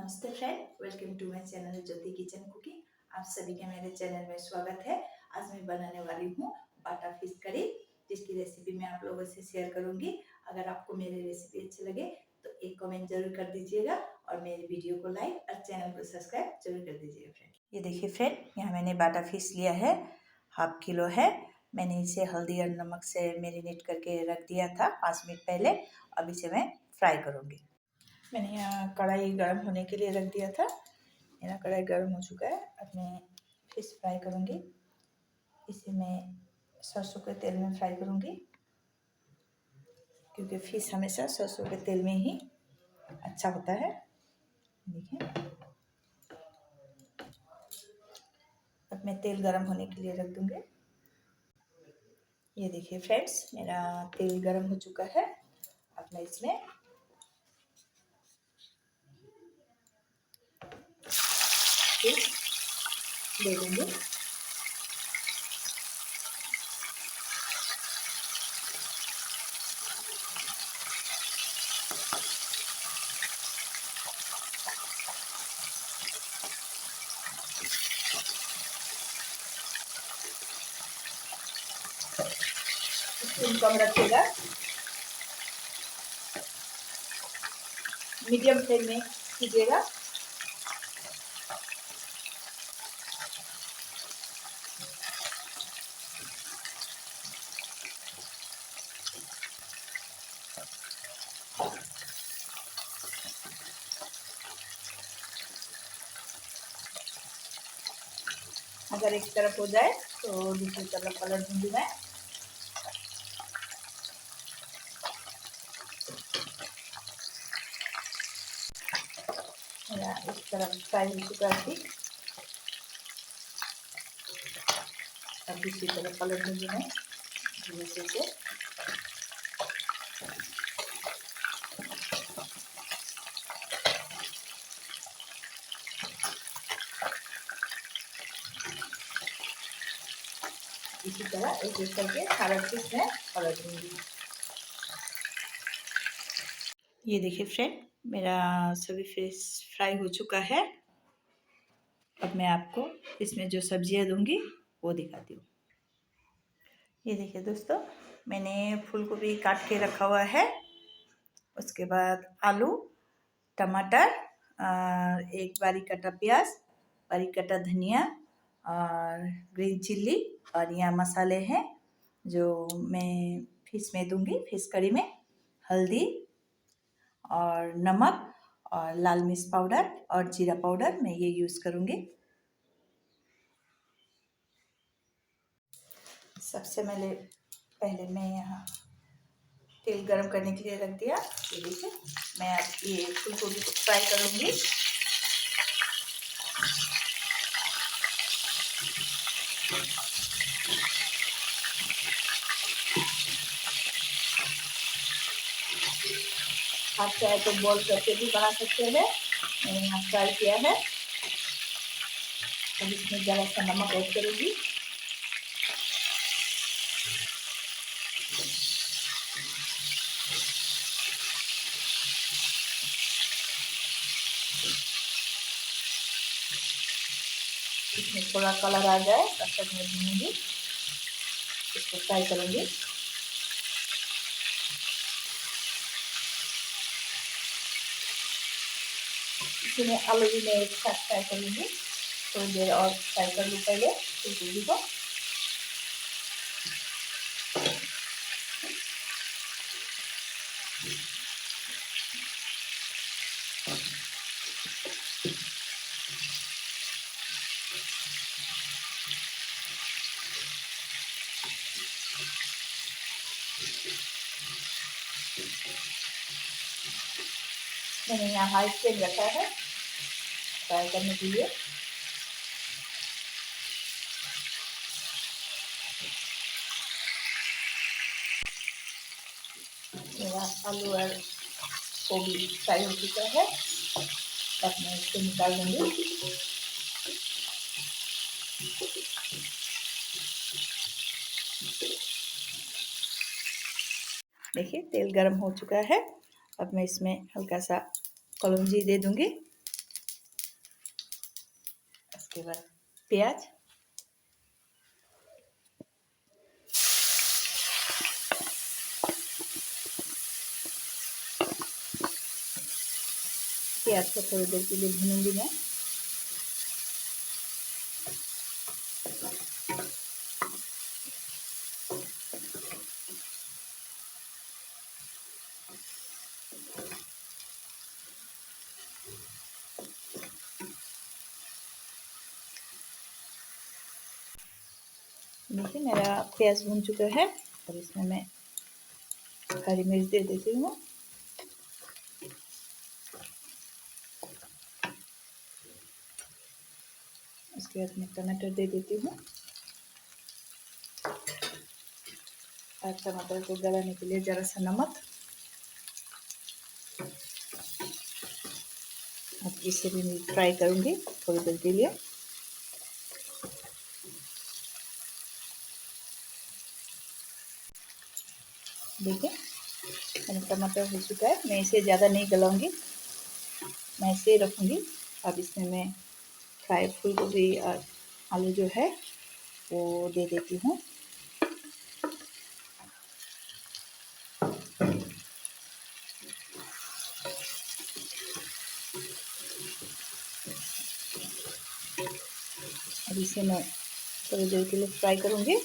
नमस्ते friend, welcome to my channel Jyoti kitchen cooking. आप सभी का मेरे चैनल में स्वागत है। आज मैं बनाने वाली हूँ बाटा फिश करी, जिसकी रेसिपी मैं आप लोगों से शेयर करूंगी। अगर आपको मेरी रेसिपी अच्छी लगे तो एक कमेंट जरूर कर दीजिएगा और मेरे वीडियो को लाइक और चैनल को सब्सक्राइब जरूर कर दीजिएगा फ्रेंड। ये देखिए फ्रेंड, यहाँ मैंने बाटा फिश लिया है, 1/2 किलो है। मैंने इसे हल्दी और नमक से मैरिनेट करके रख दिया था 5 मिनट पहले। अब इसे मैं फ्राई करूँगी। मैंने यहाँ कढ़ाई गर्म होने के लिए रख दिया था। मेरा कढ़ाई गर्म हो चुका है। अब मैं फिश फ्राई करूँगी। इसे मैं सरसों के तेल में फ्राई करूँगी, क्योंकि फिश हमेशा सरसों के तेल में ही अच्छा होता है। देखिए, अब मैं तेल गर्म होने के लिए रख दूँगी। ये देखिए फ्रेंड्स, मेरा तेल गर्म हो चुका है। अब मैं इसमें फिश ले लूँगी। इसको कम रखिएगा, मीडियम फ्लेम में कीजिएगा। अगर एक तरफ हो जाए तो दूसरी तरफ पलट दूंगी मैं। मेरा इस तरफ फ्राई हो चुका है। अब दूसरी तरफ पलट दूंगी मैं धीरे से। इसी तरह एक एक करके सारा फिश में पलट दूंगी। ये देखिए फ्रेंड, मेरा सभी फिश फ्राई हो चुका है। अब मैं आपको इसमें जो सब्जियां दूंगी वो दिखाती हूँ। ये देखिए दोस्तों, मैंने फूल गोभी काट के रखा हुआ है। उसके बाद आलू, टमाटर, एक बारीक कटा प्याज, बारीक कटा धनिया और ग्रीन चिल्ली, और यहाँ मसाले हैं जो मैं फिश में दूंगी। फिश करी में हल्दी और नमक और लाल मिर्च पाउडर और जीरा पाउडर मैं ये यूज़ करूँगी। सबसे पहले मैं यहाँ तेल गरम करने के लिए रख दिया। ये देखिए, मैं अब ये फूल गोभी को फ्राई करूँगी। आप चाहे तो बॉल करके भी बना सकते हैं। मैंने यहाँ फ्राई किया है। अब इसमें ज़रा सा नमक ऐड करूँगी। इसमें थोड़ा कलर आ जाए तब तक मैं भूनूंगी, इसको फ्राई करूँगी। इसमें आलू भी मैं एक साथ फ्राई करूँगी। थोड़ी देर और फ्राई कर लूँ पहले फूलगोभी को। मैंने यहाँ हाई फ्लेम रखा है फ्राई करने के लिए। मेरा आलू और गोभी फ्राई हो चुका है। अब मैं इसको निकाल दूँगी। देखिए, तेल गर्म हो चुका है। अब मैं इसमें हल्का सा कलौंजी दे दूँगी। उसके बाद प्याज, प्याज को थोड़ी देर के लिए भूनूंगी मैं। देखिए मेरा प्याज भून चुका है। और इसमें मैं हरी मिर्च दे देती हूँ। उसके बाद मैं टमाटर दे देती हूँ और टमाटर को गलाने के लिए ज़रा सा नमक। अब इसे भी मैं फ्राई करूँगी थोड़ी देर के लिए। देखिए मेरा टमाटर हो चुका है। मैं इसे ज़्यादा नहीं गलाऊंगी, मैं इसे रखूँगी। अब इसमें मैं फ्राई फूल गोभी और आलू जो है वो दे देती हूँ। अब इसे मैं थोड़ी देर के लिए फ्राई करूँगी।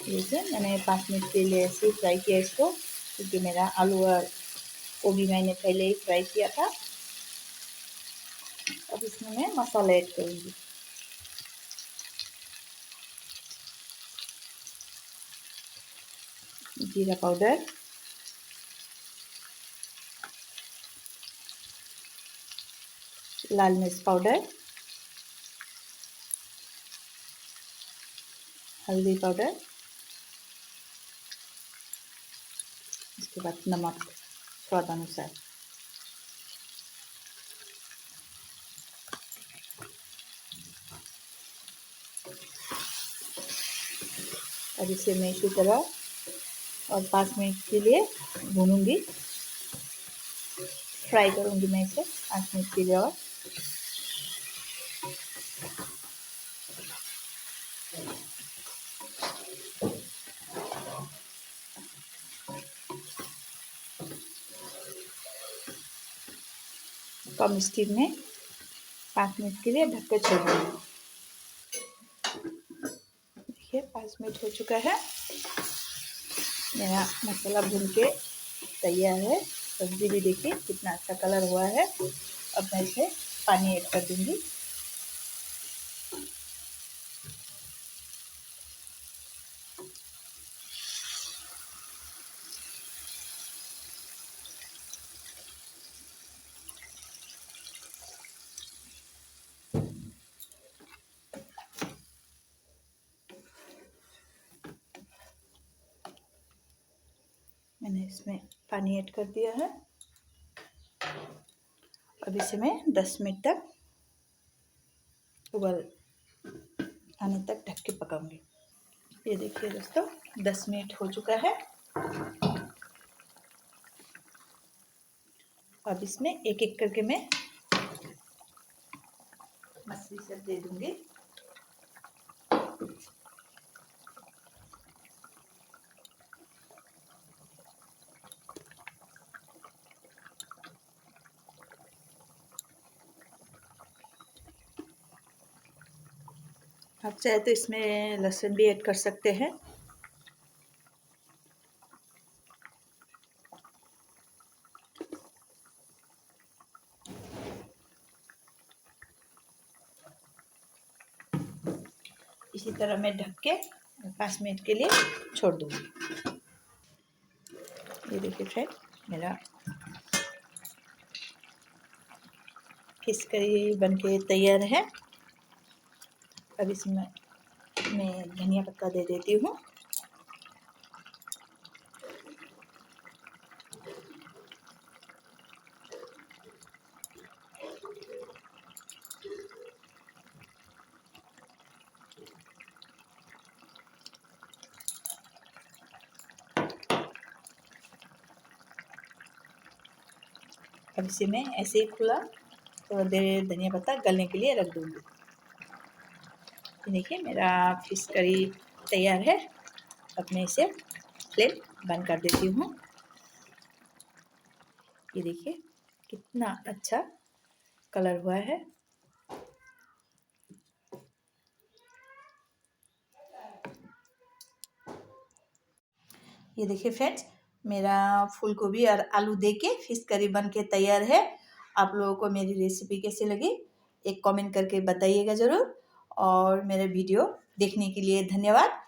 देखिए मैंने 5 मिनट के लिए ऐसे ही फ्राई किया इसको, क्योंकि मेरा आलू और गोभी मैंने पहले ही फ्राई किया था। अब इसमें मैं मसाला ऐड करूँगी। जीरा पाउडर, लाल मिर्च पाउडर, हल्दी पाउडर, उसके बाद नमक स्वाद अनुसार। अब इसे मैं इसी तरह और 5 मिनट के लिए भूनूंगी, फ्राई करूंगी मैं इसे 5 मिनट के लिए। और कम स्टीम में 5 मिनट के लिए ढक कर छोड़ दूँगी। देखिए 5 मिनट हो चुका है, मेरा मसाला भून के तैयार है। सब्जी भी देखिए कितना अच्छा कलर हुआ है। अब मैं इसे पानी ऐड कर दूंगी। मैंने इसमें पानी ऐड कर दिया है। अब इसे मैं 10 मिनट तक उबल आने तक ढक के पकाऊंगी। ये देखिए दोस्तों 10 मिनट हो चुका है। अब इसमें एक एक करके मैं मछली सब दे दूंगी। आप चाहे तो इसमें लहसुन भी ऐड कर सकते हैं। इसी तरह मैं ढक के 5 मिनट के लिए छोड़ दूंगी। ये देखिए फ्रेंड मेरा फिश करी बनके तैयार है। अब इसमें मैं धनिया पत्ता दे देती हूँ। अब इसे मैं ऐसे ही खुला थोड़ा देर धनिया पत्ता गलने के लिए रख दूँगी। ये देखिए मेरा फिश करी तैयार है। अब मैं इसे फ्लेम बंद कर देती हूँ। ये देखिए कितना अच्छा कलर हुआ है। ये देखिए फ्रेंड्स, मेरा फूल गोभी और आलू देके फिश करी बन के तैयार है। आप लोगों को मेरी रेसिपी कैसी लगी एक कमेंट करके बताइएगा ज़रूर, और मेरे वीडियो देखने के लिए धन्यवाद।